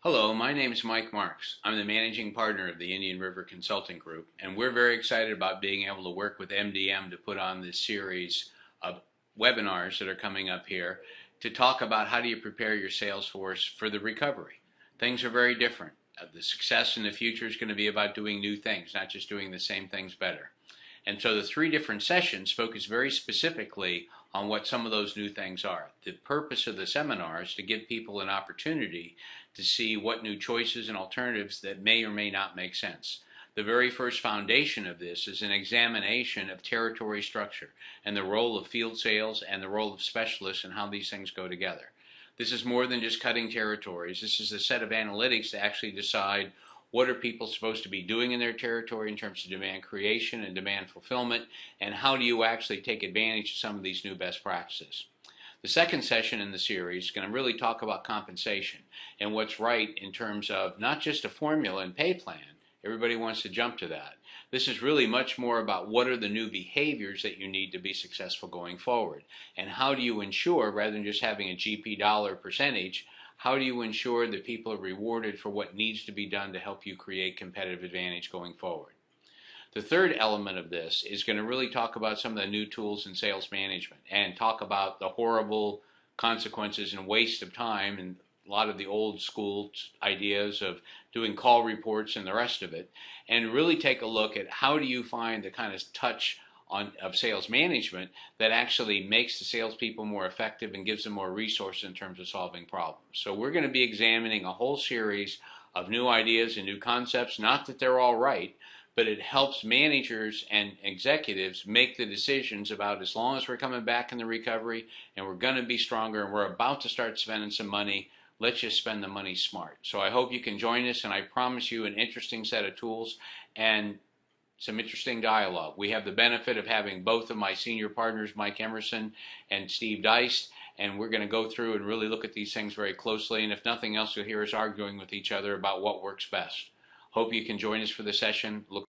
Hello, my name is Mike Marks. I'm the managing partner of the Indian River Consulting Group, and we're very excited about being able to work with MDM to put on this series of webinars that are coming up here to talk about how do you prepare your sales force for the recovery. Things are very different. The success in the future is going to be about doing new things, not just doing the same things better. And so the three different sessions focus very specifically on what some of those new things are. The purpose of the seminar is to give people an opportunity to see what new choices and alternatives that may or may not make sense. The very first foundation of this is an examination of territory structure and the role of field sales and the role of specialists and how these things go together. This is more than just cutting territories. This is a set of analytics to actually decide what are people supposed to be doing in their territory in terms of demand creation and demand fulfillment, and how do you actually take advantage of some of these new best practices. The second session in the series is going to really talk about compensation and what's right in terms of not just a formula and pay plan. Everybody wants to jump to that. This is really much more about what are the new behaviors that you need to be successful going forward, and how do you ensure, rather than just having a GP dollar percentage, how do you ensure that people are rewarded for what needs to be done to help you create competitive advantage going forward? The third element of this is going to really talk about some of the new tools in sales management and talk about the horrible consequences and waste of time and a lot of the old school ideas of doing call reports and the rest of it, and really take a look at how do you find the kind of touch of sales management that actually makes the salespeople more effective and gives them more resources in terms of solving problems. So we're going to be examining a whole series of new ideas and new concepts, not that they're all right, but it helps managers and executives make the decisions about, as long as we're coming back in the recovery and we're going to be stronger and we're about to start spending some money, let's just spend the money smart. So I hope you can join us, and I promise you an interesting set of tools and some interesting dialogue. We have the benefit of having both of my senior partners, Mike Emerson and Steve Deist, and we're going to go through and really look at these things very closely, and if nothing else, you'll hear us arguing with each other about what works best. Hope you can join us for the session. Look